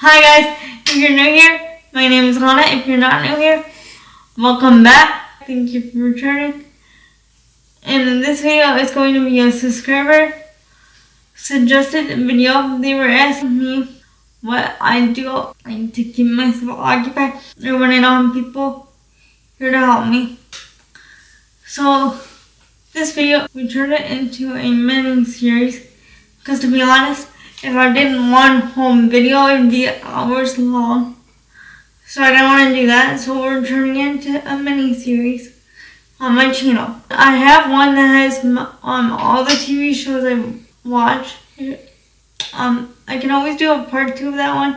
Hi guys, if you're new here, my name is Hannah. If you're not new here, welcome back. Thank you for returning. And in this video, it's going to be a subscriber suggested video. They were asking me what I do to keep myself occupied or when I don't have people here to help me. So this video, we turned it into a mini series because to be honest, if I did one whole video, it would be hours long. So I don't want to do that. So we're turning it into a mini series on my channel. I have one that has all the TV shows I watch. I can always do a part 2 of that one.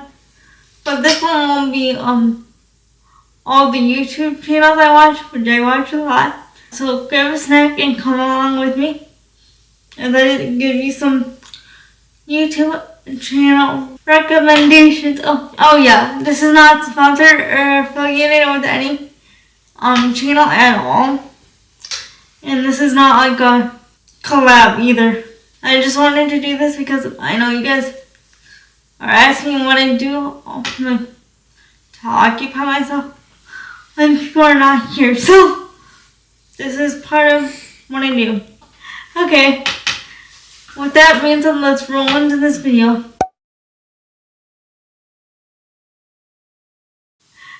But this one won't be all the YouTube channels I watch, which I watch a lot. So grab a snack and come along with me. And then give you some YouTube channel recommendations. Oh yeah, this is not sponsored or affiliated with any channel at all. And this is not like a collab either. I just wanted to do this because I know you guys are asking what I do to occupy myself when people are not here. So this is part of what I do. Okay. With that being said, let's roll into this video.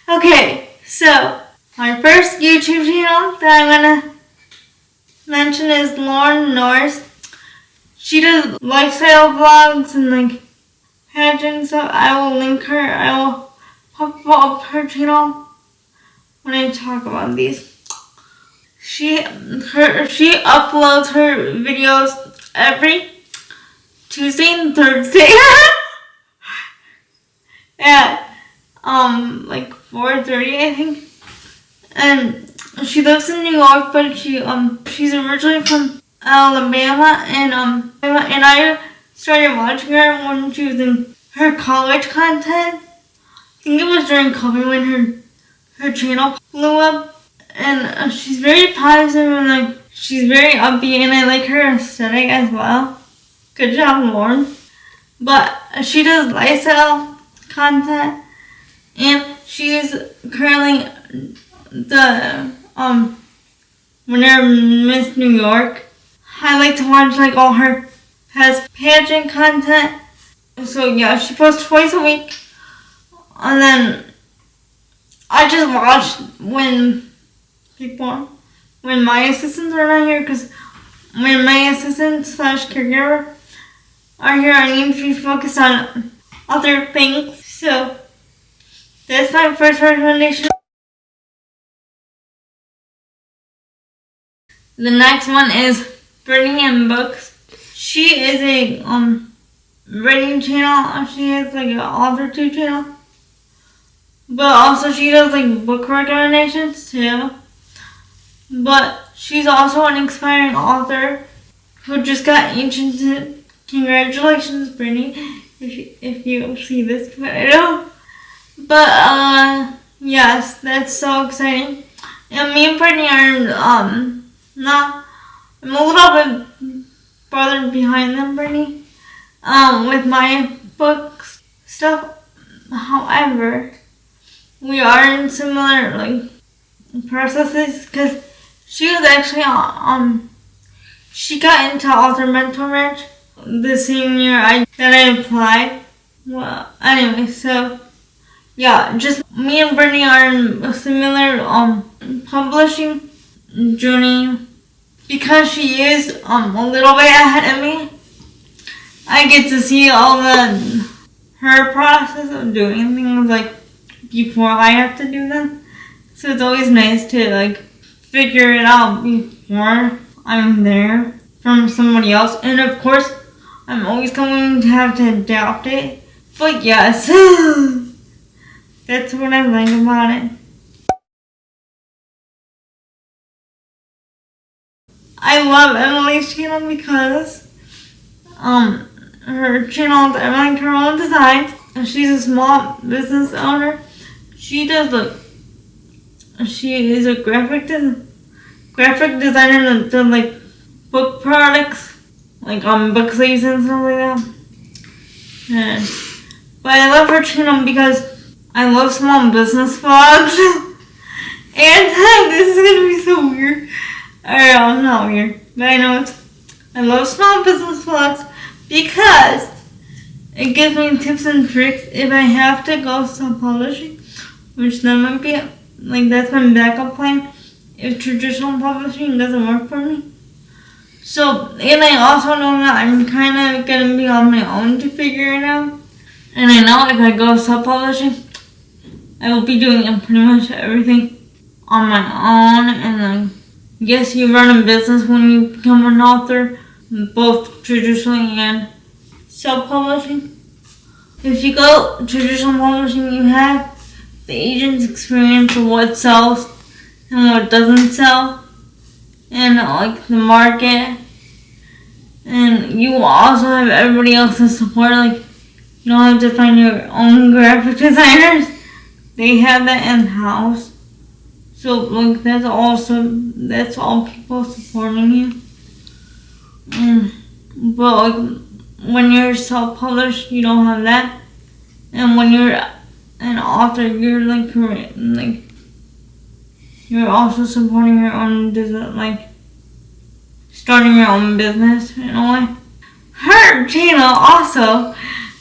Okay, so my first YouTube channel that I'm gonna mention is Norris. She does lifestyle vlogs and like pageant stuff. I will link her. I will pop up her channel when I talk about these. She uploads her videos every Tuesday and Thursday at like 4:30 I think. And she lives in New York, but she's originally from Alabama, and I started watching her when she was in her college content. I think it was during COVID when her channel blew up. And she's very positive and like she's very upbeat, and I like her aesthetic as well. Good job, Lauren. But she does lifestyle content, and she is currently the winner of Miss New York. I like to watch like all her past pageant content. So yeah, she posts twice a week, and then I just watch when my assistants are not here, because when my assistant / caregiver are here, I need to be focused on other things. So that's my first recommendation. The next one is Brittany Books. She is a writing channel. She has like an author 2 channel, but also she does like book recommendations too. But she's also an inspiring author who just got agented. Congratulations, Brittany, if you see this video. But yes, that's so exciting. And me and Brittany are I'm a little bit farther behind than Brittany with my books stuff. However, we are in similar like processes, because she was actually she got into author mentor match the same year that I applied. Well, anyway, so yeah, just me and Brittany are in a similar publishing journey. Because she is a little bit ahead of me, I get to see all her process of doing things like before I have to do them. So it's always nice to like figure it out before I'm there from somebody else. And of course, I'm always going to have to adapt it. But yes, that's what I like about it. I love Emily's channel because her channel is Emily Cromwell Designs. She's a small business owner. She is a graphic designer that does like book products, like book sleeves and stuff like that. And But I love her channel because I love small business vlogs. And this is gonna be so weird. Or not weird, but I know I love small business vlogs because it gives me tips and tricks if I have to go self-publishing, which that might be, that's my backup plan if traditional publishing doesn't work for me. So, and I also know that I'm kind of going to be on my own to figure it out. And I know if I go self-publishing, I will be doing pretty much everything on my own. And yes, you run a business when you become an author, both traditionally and self-publishing. If you go traditional publishing, you have the agent's experience of what sells and what doesn't sell, and the market, and you will also have everybody else's support. You don't have to find your own graphic designers; they have that in house. So that's all people supporting you. But when you're self-published, you don't have that, and when you're an author, you're you're also supporting your own business, starting your own business in a way. Her channel also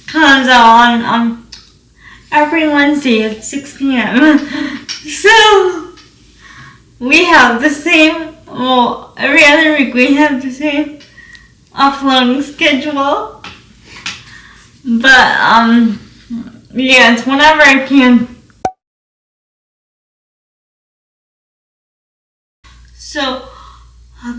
comes out on every Wednesday at 6 p.m. So we have the same. Well, every other week we have the same uploading schedule. But yeah, it's whenever I can. So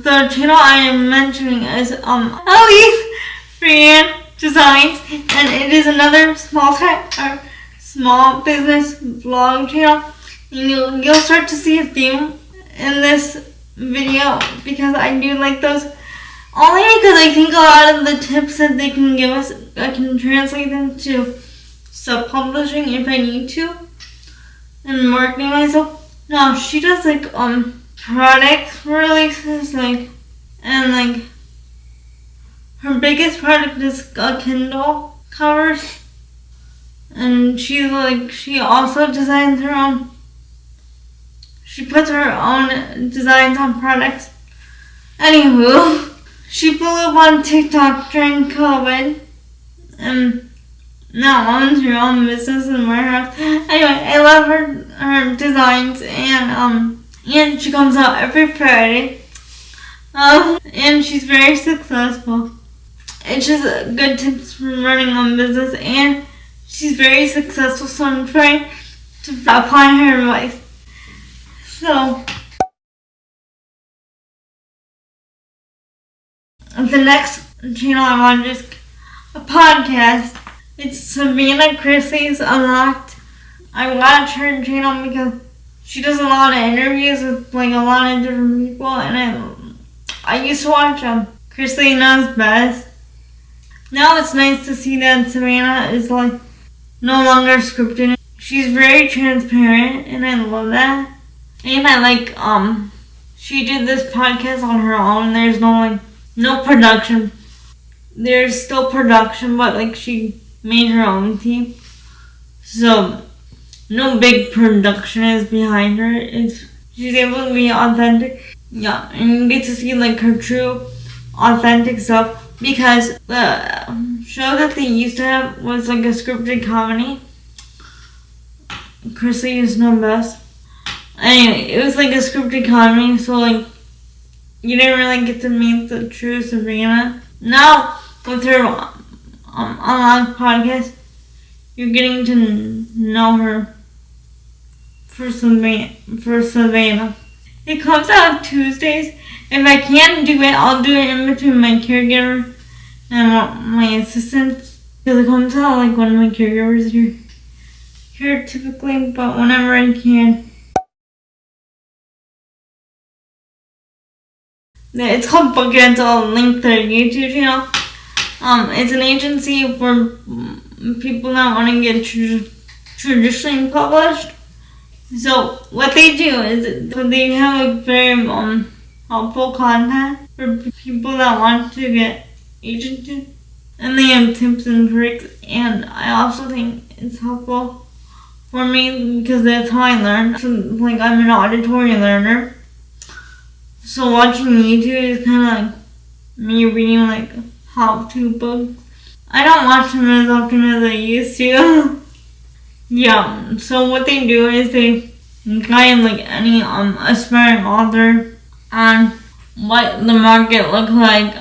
the channel I am mentioning is Elyse Breanne Designs, and it is another small business vlog channel. And you'll start to see a theme in this video because I do like those. Only because I think a lot of the tips that they can give us, I can translate them to self-publishing if I need to, and marketing myself. No, she does product releases, and her biggest product is Kindle covers, and she also designs her own. She puts her own designs on products. Anywho, she blew up on TikTok during COVID, and now owns her own business and warehouse. Anyway, I love her designs, and she comes out every Friday, and she's very successful. It's just good tips for running a business, and she's very successful, so I'm trying to apply her advice. So the next channel I want is a podcast. It's Savannah Chrisley's Unlocked. I watch her channel because she does a lot of interviews with a lot of different people, and I used to watch Chrisley Knows Best. Now it's nice to see that Savannah is no longer scripted. She's very transparent, and I love that. And I she did this podcast on her own. There's no production. There's still production, but she made her own team. So no big production is behind her. She's able to be authentic. Yeah, and you get to see her true, authentic self, because the show that they used to have was a scripted comedy. Chrisley Knows Best. Anyway, it was a scripted comedy, so you didn't really get to meet the true Savannah. Now with her Unlocked podcast, you're getting to know her for Savannah. It comes out Tuesdays. If I can do it, I'll do it in between my caregiver and my assistant, because it comes out when my caregivers are here typically, but whenever I can. It's called BookEnds. I'll link their YouTube channel. It's an agency for people that want to get traditionally published. So what they do is they have very helpful content for people that want to get agented. and they have tips and tricks, and I also think it's helpful for me because that's how I learn. So, like, I'm an auditory learner, so watching YouTube is kind of like me reading like how-to books. I don't watch them as often as I used to. Yeah, so what they do is they guide like any aspiring author on what the market looks like,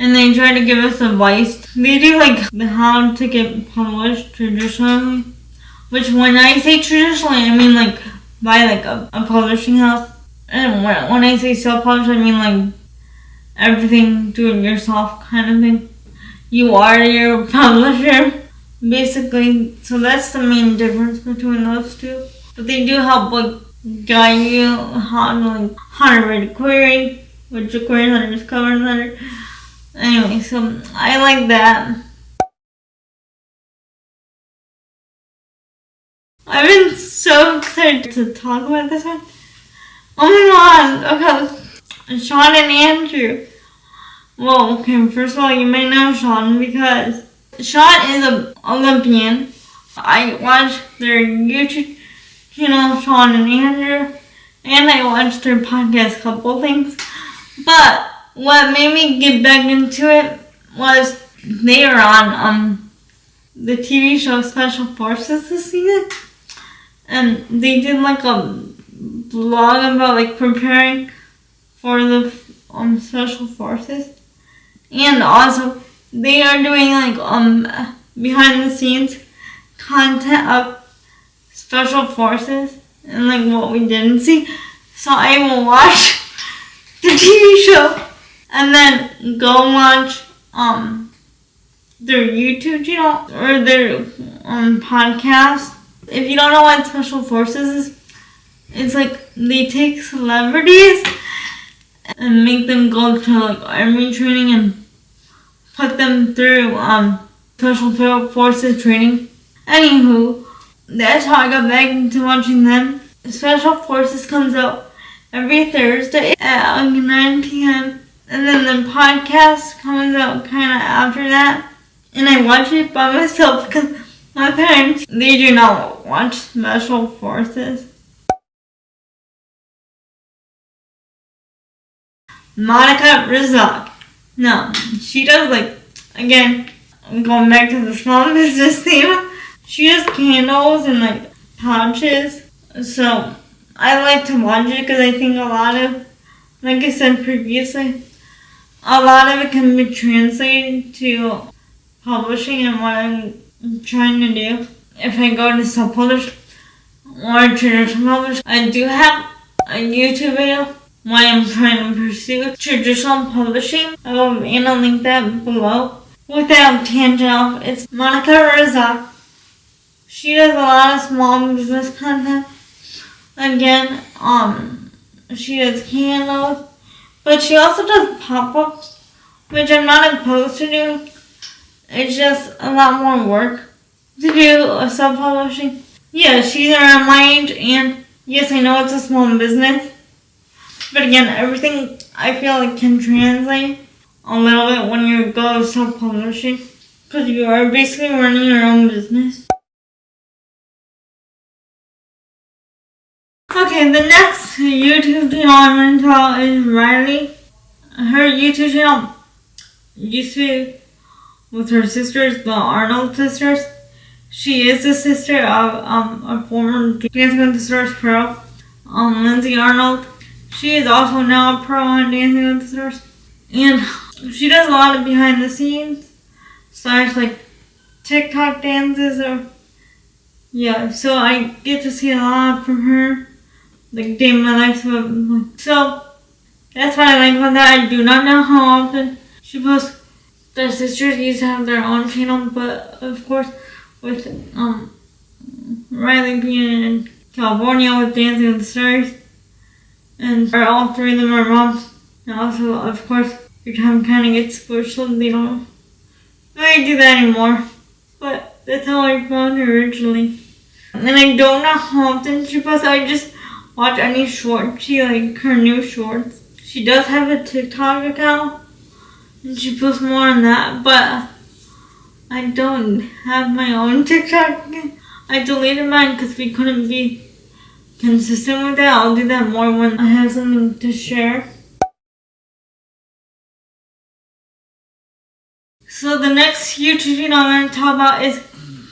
and they try to give us advice. They do like the how to get published traditionally, which when I say traditionally, I mean like by like a publishing house. And when I say self-published, I mean like everything do it yourself kind of thing. You are your publisher, basically. So that's the main difference between those two. But they do help like guide you how to write a query, which a query letter is cover letter. Anyway, so I like that. I've been so excited to talk about this one. Oh my god, okay, Shawn and Andrew. Well, okay, first of all, you may know Shawn because Shawn is an Olympian. I watched their YouTube channel, Shawn and Andrew, and I watched their podcast, couple things. But what made me get back into it was they were on the TV show Special Forces this season, and they did like a vlog about like preparing for the Special Forces. And also, they are doing like behind the scenes content of Special Forces and like what we didn't see. So I will watch the TV show and then go watch their YouTube channel or their podcast. If you don't know what Special Forces is, it's like they take celebrities and make them go to like army training and put them through Special Forces training. Anywho, that's how I got back into watching them. Special Forces comes out every Thursday at 9 p.m. And then the podcast comes out kind of after that. And I watch it by myself because my parents, they do not watch Special Forces. Monica Razak. No, she does like, again, I'm going back to the small business theme. She does candles and like pouches. So I like to watch it because I think a lot of, like I said previously, a lot of it can be translated to publishing and what I'm trying to do. If I go to self-publish or traditional publish, I do have a YouTube video why I'm trying to pursue traditional publishing. I will link that below. Without tangent off, it's Monica Razak. She does a lot of small business content. Again, she does candles, but she also does pop-ups, which I'm not opposed to doing. It's just a lot more work to do a self-publishing. Yeah, she's around my age, and yes, I know it's a small business. But again, everything I feel like can translate a little bit when you go self-publishing, because you are basically running your own business. Okay, the next YouTube channel I'm going to tell is Rylee. Her YouTube channel used to be with her sisters, the Arnold sisters. She is the sister of a former Dancing with the Stars pro, Lindsay Arnold. She is also now a pro on Dancing with the Stars. And she does a lot of behind the scenes / like TikTok dances or yeah, so I get to see a lot from her, like day in my life. So that's what I like about that. I do not know how often she posts. Their sisters used to have their own channel, but of course with Rylee being in California with Dancing with the Stars, and all three of them are moms. And also, of course, your time kind of gets pushed, so they don't really do that anymore. But that's how I found her originally. And I don't know how often she posts. I just watch any short she like her new shorts. She does have a TikTok account, and she posts more on that, but I don't have my own TikTok again. I deleted mine because we couldn't be consistent with that. I'll do that more when I have something to share. So the next YouTube channel I'm going to talk about is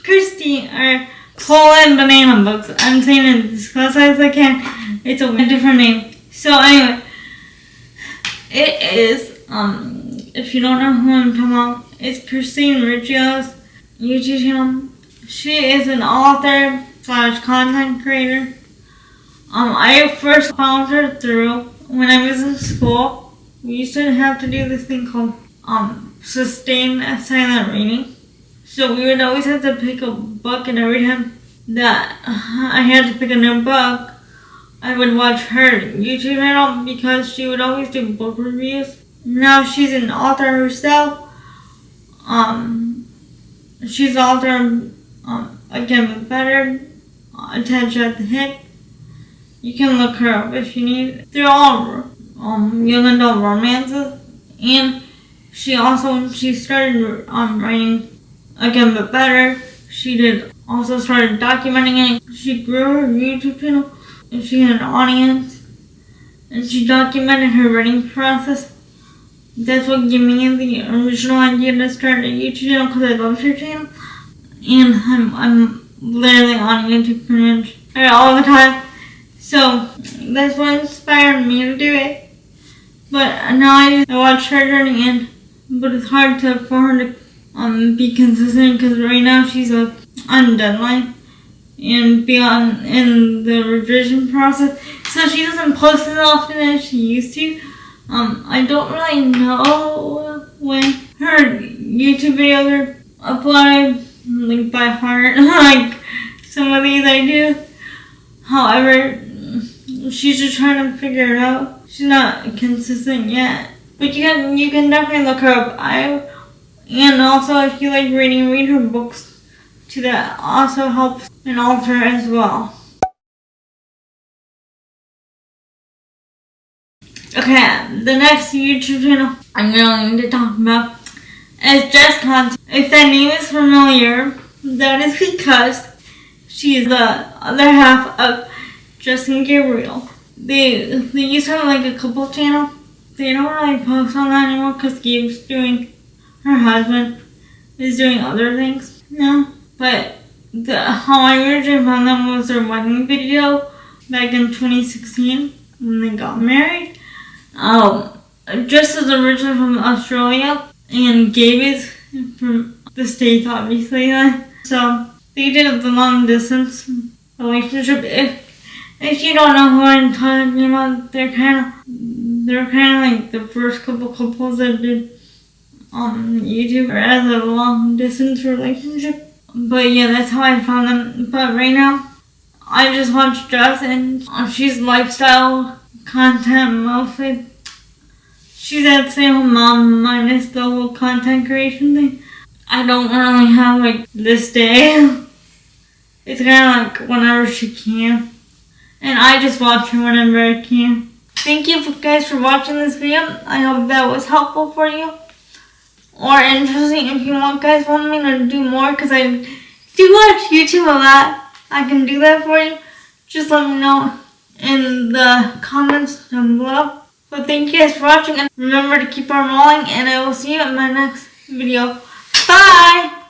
Christy, or Poland Banana Books. I'm saying it as close as I can. It's a different name. So anyway, it is, if you don't know who I'm talking about, it's Christine Riccio's YouTube channel. She is an author / content creator. I first found her through when I was in school. We used to have to do this thing called sustained silent reading. So we would always have to pick a book, and every time that I had to pick a new book, I would watch her YouTube channel because she would always do book reviews. Now she's an author herself. She's the author Again But Better, Attached at the Hip. You can look her up if you need. They're all young adult romances, and she also, when she started writing Again But Better, she also started documenting it. She grew her YouTube channel, and she had an audience, and she documented her writing process. That's what gave me the original idea to start a YouTube channel, because I loved her channel, and I'm literally on YouTube pretty much all the time. So that's what inspired me to do it. But now I watch her journey, and but it's hard for her to be consistent, because right now she's on deadline and beyond in the revision process, so she doesn't post as often as she used to. I don't really know when her YouTube videos are uploaded by heart like some of these I do. However, she's just trying to figure it out. She's not consistent yet. But you can definitely look her up. And also, if you like reading, read her books too. That also helps an author as well. Okay, the next YouTube channel I'm going to talk about is Jess Conte. If that name is familiar, that is because she is the other half of Justin Gabriel. They used to have a couple channel. They don't really post on that anymore because her husband is doing other things now. But how I originally found them was their wedding video back in 2016 when they got married. Jess is originally from Australia, and Gabe is from the States, obviously. So they did the long distance relationship. If you don't know who I'm talking about, they're kind of like the first couple couples that did YouTube as a long distance relationship. But yeah, that's how I found them. But right now, I just watch Jess, and she's lifestyle content mostly. She's that same mom minus the whole content creation thing. I don't really have this day. It's kind of whenever she can. And I just watch her whenever I can. Thank you guys for watching this video. I hope that was helpful for you. Or interesting. If you guys want me to do more, because I do watch YouTube a lot, I can do that for you. Just let me know in the comments down below. But thank you guys for watching, and remember to keep on rolling, and I will see you in my next video. Bye!